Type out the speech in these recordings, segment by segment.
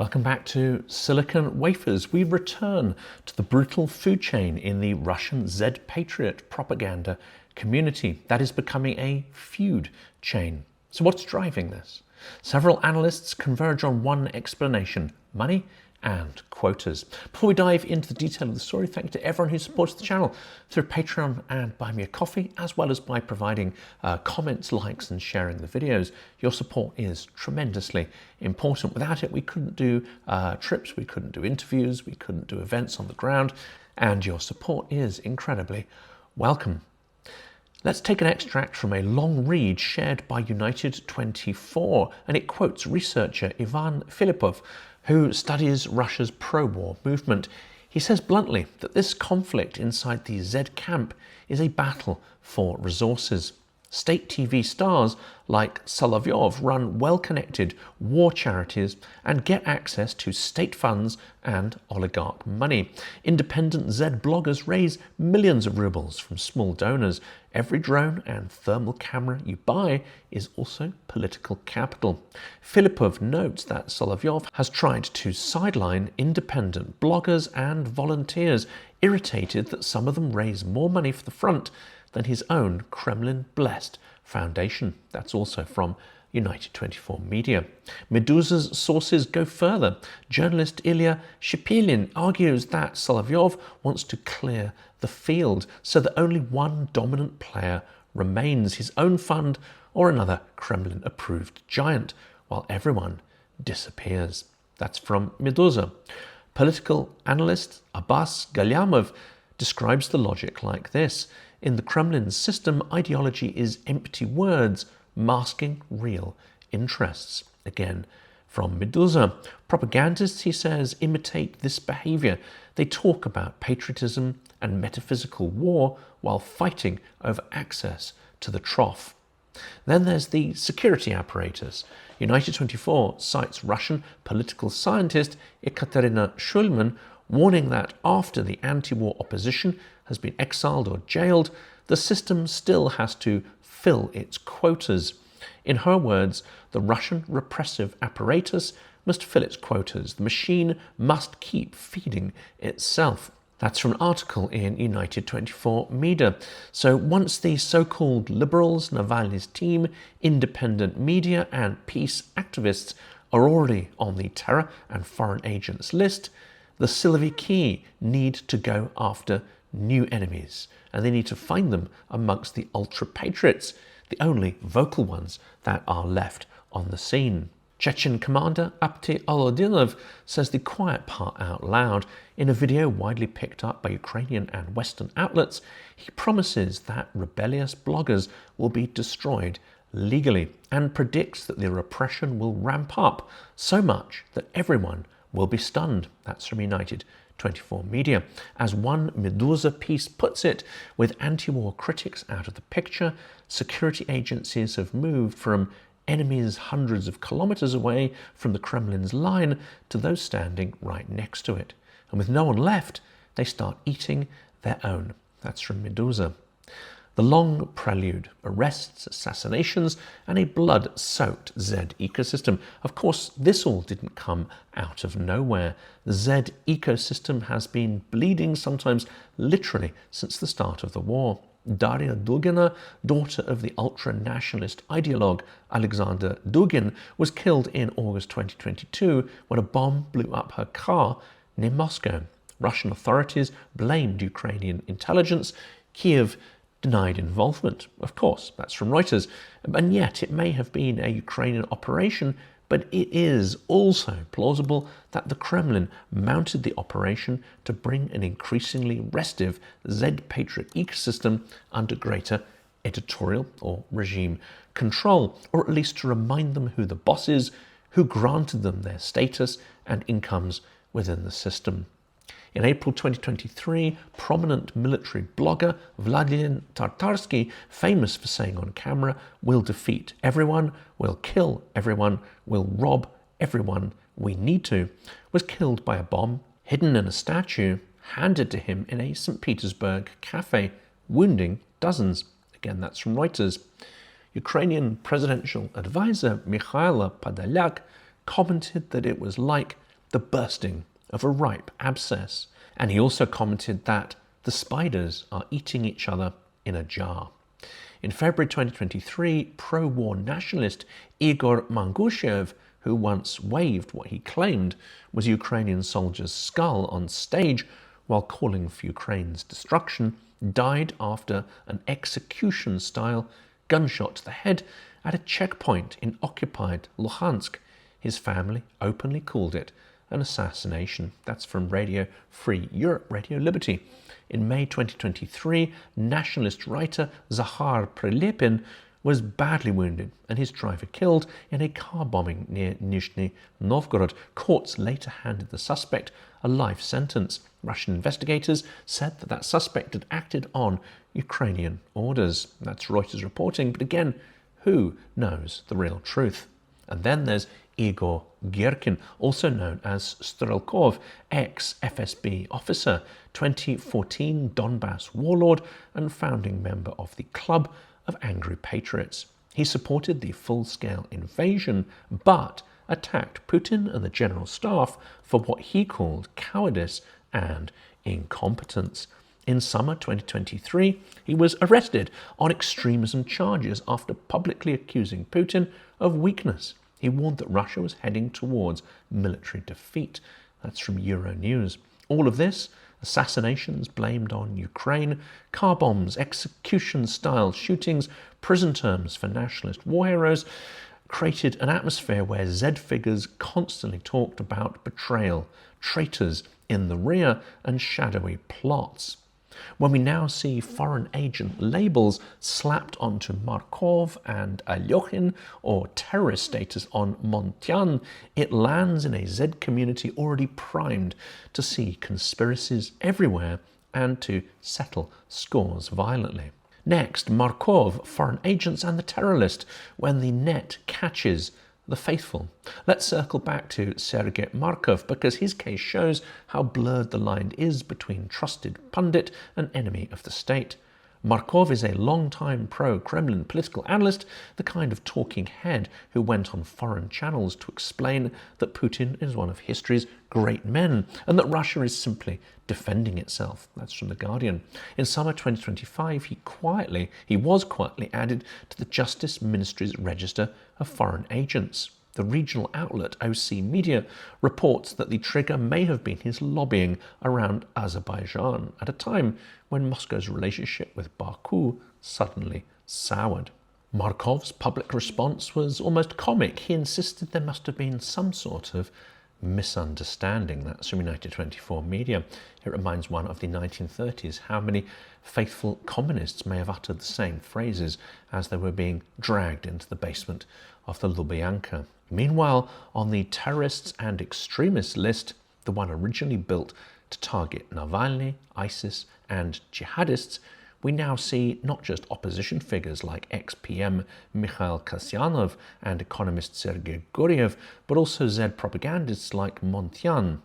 Welcome back to Silicon Wafers. We return to the brutal food chain in the Russian Z-Patriot propaganda community that is becoming a feud chain. So what's driving this? Several analysts converge on one explanation: money and quotas. Before we dive into the detail of the story, thank you to everyone who supports the channel through Patreon and Buy Me a Coffee, as well as by providing comments, likes, and sharing the videos. Your support is tremendously important. Without it, we couldn't do trips, we couldn't do interviews, we couldn't do events on the ground, and your support is incredibly welcome. Let's take an extract from a long read shared by United24, and it quotes researcher Ivan Filipov, who studies Russia's pro-war movement. He says bluntly that this conflict inside the Z camp is a battle for resources. State TV stars like Solovyov run well-connected war charities and get access to state funds and oligarch money. Independent Z bloggers raise millions of rubles from small donors. Every drone and thermal camera you buy is also political capital. Filipov notes that Solovyov has tried to sideline independent bloggers and volunteers, irritated that some of them raise more money for the front than his own Kremlin-blessed foundation. That's also from United24 Media. Meduza's sources go further. Journalist Ilya Shipilin argues that Solovyov wants to clear the field so that only one dominant player remains, his own fund or another Kremlin-approved giant, while everyone disappears. That's from Meduza. Political analyst Abbas Galyamov describes the logic like this: in the Kremlin's system, ideology is empty words masking real interests. Again, from Meduza. Propagandists, he says, imitate this behavior. They talk about patriotism and metaphysical war while fighting over access to the trough. Then there's the security apparatus. United24 cites Russian political scientist Ekaterina Shulman, warning that after the anti-war opposition has been exiled or jailed, the system still has to fill its quotas. In her words, the Russian repressive apparatus must fill its quotas. The machine must keep feeding itself. That's from an article in United24 Media. So once the so-called liberals, Navalny's team, independent media and peace activists are already on the terror and foreign agents list, the Siloviki need to go after new enemies, and they need to find them amongst the ultra-patriots, the only vocal ones that are left on the scene. Chechen commander Apti Olodinov says the quiet part out loud. In a video widely picked up by Ukrainian and Western outlets, he promises that rebellious bloggers will be destroyed legally and predicts that the repression will ramp up so much that everyone will be stunned. That's from United24 Media. As one Meduza piece puts it, with anti-war critics out of the picture, security agencies have moved from enemies hundreds of kilometers away from the Kremlin's line to those standing right next to it. And with no one left, they start eating their own. That's from Meduza. The long prelude: arrests, assassinations, and a blood-soaked Z ecosystem. Of course, this all didn't come out of nowhere. The Z ecosystem has been bleeding, sometimes literally, since the start of the war. Daria Dugina, daughter of the ultra-nationalist ideologue Alexander Dugin, was killed in August 2022 when a bomb blew up her car near Moscow. Russian authorities blamed Ukrainian intelligence. Kiev denied involvement. Of course, that's from Reuters. And yet it may have been a Ukrainian operation, but it is also plausible that the Kremlin mounted the operation to bring an increasingly restive Z-Patriot ecosystem under greater editorial or regime control, or at least to remind them who the boss is, who granted them their status and incomes within the system. In April 2023, prominent military blogger Vladimir Tartarsky, famous for saying on camera, "We'll defeat everyone, we'll kill everyone, we'll rob everyone we need to," was killed by a bomb hidden in a statue handed to him in a St. Petersburg cafe, wounding dozens. Again, that's from Reuters. Ukrainian presidential advisor Mikhailo Podolyak commented that it was like the bursting of a ripe abscess. And he also commented that the spiders are eating each other in a jar. In February 2023, pro-war nationalist Igor Mangushev, who once waved what he claimed was a Ukrainian soldier's skull on stage while calling for Ukraine's destruction, died after an execution-style gunshot to the head at a checkpoint in occupied Luhansk. His family openly called it an assassination. That's from Radio Free Europe, Radio Liberty. In May 2023, nationalist writer Zakhar Prilepin was badly wounded and his driver killed in a car bombing near Nizhny Novgorod. Courts later handed the suspect a life sentence. Russian investigators said that that suspect had acted on Ukrainian orders. That's Reuters reporting, but again, who knows the real truth? And then there's Igor Girkin, also known as Strelkov, ex-FSB officer, 2014 Donbass warlord and founding member of the Club of Angry Patriots. He supported the full-scale invasion, but attacked Putin and the general staff for what he called cowardice and incompetence. In summer 2023, he was arrested on extremism charges after publicly accusing Putin of weakness. He warned that Russia was heading towards military defeat. That's from Euronews. All of this, assassinations blamed on Ukraine, car bombs, execution-style shootings, prison terms for nationalist war heroes, created an atmosphere where Z figures constantly talked about betrayal, traitors in the rear, and shadowy plots. When we now see foreign agent labels slapped onto Markov and Alyoshin, or terrorist status on Montyan, it lands in a Z community already primed to see conspiracies everywhere and to settle scores violently. Next, Markov, foreign agents and the terror list, when the net catches the faithful. Let's circle back to Sergei Markov because his case shows how blurred the line is between trusted pundit and enemy of the state. Markov is a long-time pro-Kremlin political analyst, the kind of talking head who went on foreign channels to explain that Putin is one of history's great men and that Russia is simply defending itself. That's from The Guardian. In summer 2025, he was quietly added to the Justice Ministry's register of foreign agents. The regional outlet OC Media reports that the trigger may have been his lobbying around Azerbaijan at a time when Moscow's relationship with Baku suddenly soured. Markov's public response was almost comic. He insisted there must have been some sort of misunderstanding. That's from United 24 Media. It reminds one of the 1930s, how many faithful communists may have uttered the same phrases as they were being dragged into the basement of the Lubyanka. Meanwhile, on the terrorists and extremists list, the one originally built to target Navalny, ISIS and jihadists, we now see not just opposition figures like ex-PM Mikhail Kasyanov and economist Sergei Guriev, but also Z propagandists like Montyan.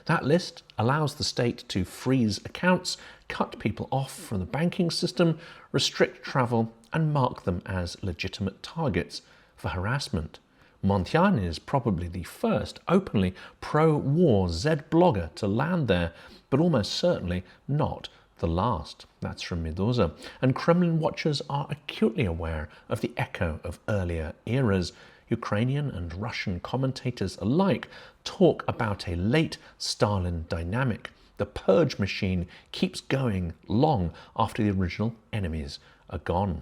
That list allows the state to freeze accounts, cut people off from the banking system, restrict travel, and mark them as legitimate targets for harassment. Montyan is probably the first openly pro-war Z blogger to land there, but almost certainly not the last. That's from Meduza. And Kremlin watchers are acutely aware of the echo of earlier eras. Ukrainian and Russian commentators alike talk about a late Stalin dynamic. The purge machine keeps going long after the original enemies are gone.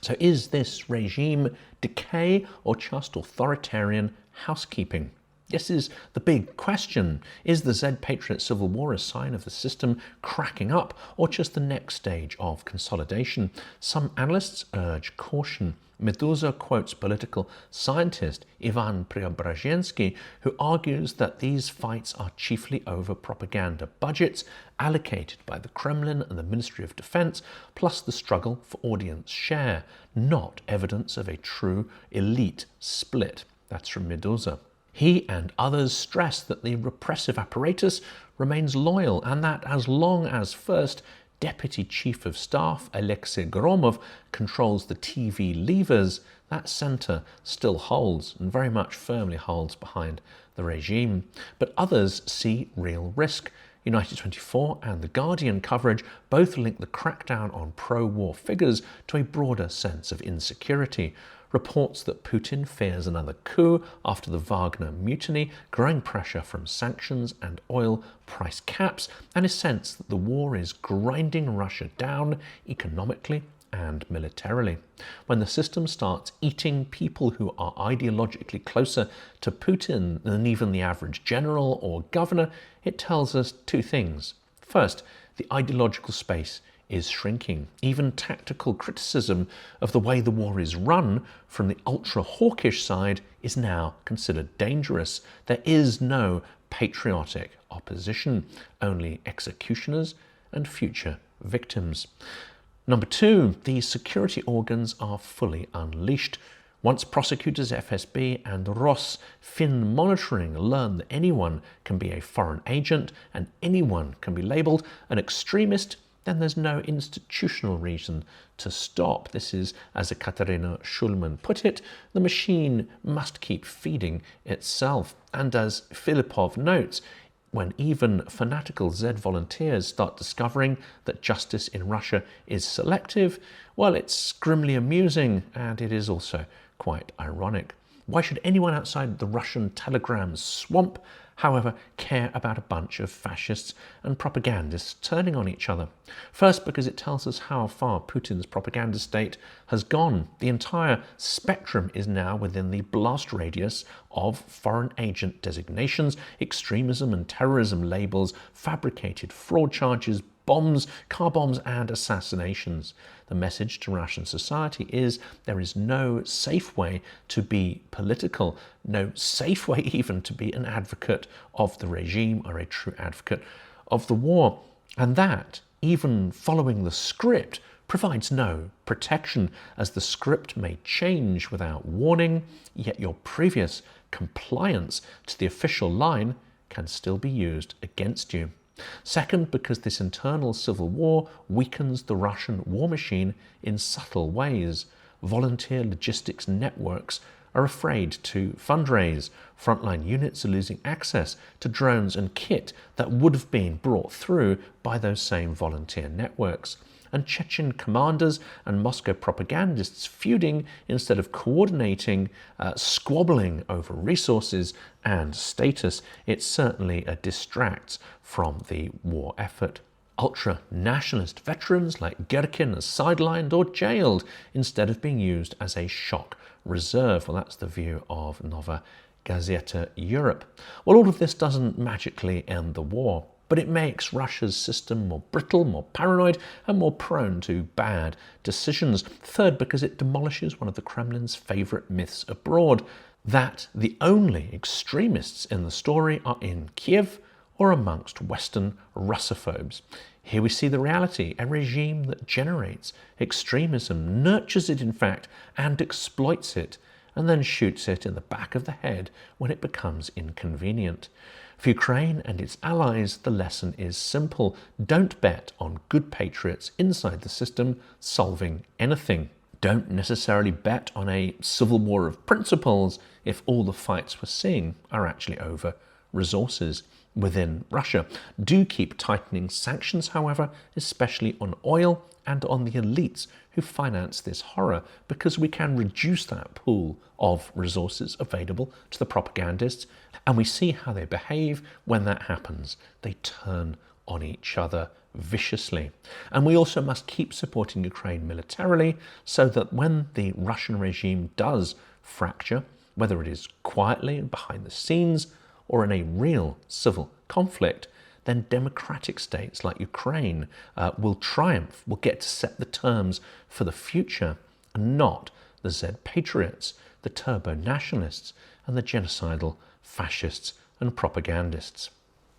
So is this regime decay or just authoritarian housekeeping? This is the big question. Is the Z-Patriot civil war a sign of the system cracking up or just the next stage of consolidation? Some analysts urge caution. Meduza quotes political scientist Ivan Preobrazhensky, who argues that these fights are chiefly over propaganda budgets allocated by the Kremlin and the Ministry of Defense, plus the struggle for audience share, not evidence of a true elite split. That's from Meduza. He and others stress that the repressive apparatus remains loyal and that as long as First Deputy Chief of Staff Alexei Gromov controls the TV levers, that centre still holds and very much firmly holds behind the regime, but others see real risk. United 24 and The Guardian coverage both link the crackdown on pro-war figures to a broader sense of insecurity. Reports that Putin fears another coup after the Wagner mutiny, growing pressure from sanctions and oil price caps, and a sense that the war is grinding Russia down economically and militarily. When the system starts eating people who are ideologically closer to Putin than even the average general or governor, it tells us two things. First, the ideological space is shrinking. Even tactical criticism of the way the war is run from the ultra-hawkish side is now considered dangerous. There is no patriotic opposition, only executioners and future victims. Number two, the security organs are fully unleashed. Once prosecutors, FSB and Fin monitoring learn that anyone can be a foreign agent and anyone can be labelled an extremist, then there's no institutional reason to stop. This is, as Katarina Schulman put it, the machine must keep feeding itself. And as Filipov notes, when even fanatical Z volunteers start discovering that justice in Russia is selective, well, it's grimly amusing, and it is also quite ironic. Why should anyone outside the Russian Telegram swamp, however, care about a bunch of fascists and propagandists turning on each other? First, because it tells us how far Putin's propaganda state has gone. The entire spectrum is now within the blast radius of foreign agent designations, extremism and terrorism labels, fabricated fraud charges, bombs, car bombs and assassinations. The message to Russian society is there is no safe way to be political, no safe way even to be an advocate of the regime or a true advocate of the war. And that, even following the script, provides no protection, as the script may change without warning, yet your previous compliance to the official line can still be used against you. Second, because this internal civil war weakens the Russian war machine in subtle ways. Volunteer logistics networks are afraid to fundraise. Frontline units are losing access to drones and kit that would have been brought through by those same volunteer networks. And Chechen commanders and Moscow propagandists feuding instead of coordinating, squabbling over resources and status. It certainly distracts from the war effort. Ultra-nationalist veterans like Gherkin are sidelined or jailed instead of being used as a shock reserve. Well, that's the view of Nova Gazeta Europe. Well, all of this doesn't magically end the war, but it makes Russia's system more brittle, more paranoid, and more prone to bad decisions. Third, because it demolishes one of the Kremlin's favourite myths abroad, that the only extremists in the story are in Kiev or amongst Western Russophobes. Here we see the reality, a regime that generates extremism, nurtures it in fact, and exploits it, and then shoots it in the back of the head when it becomes inconvenient. For Ukraine and its allies, the lesson is simple. Don't bet on good patriots inside the system solving anything. Don't necessarily bet on a civil war of principles if all the fights we're seeing are actually over resources within Russia. Do keep tightening sanctions, however, especially on oil and on the elites who finance this horror, because we can reduce that pool of resources available to the propagandists, and we see how they behave when that happens. They turn on each other viciously. And we also must keep supporting Ukraine militarily so that when the Russian regime does fracture, whether it is quietly and behind the scenes or in a real civil conflict, then democratic states like Ukraine will triumph, will get to set the terms for the future, and not the Z-Patriots, the turbo-nationalists, and the genocidal fascists and propagandists.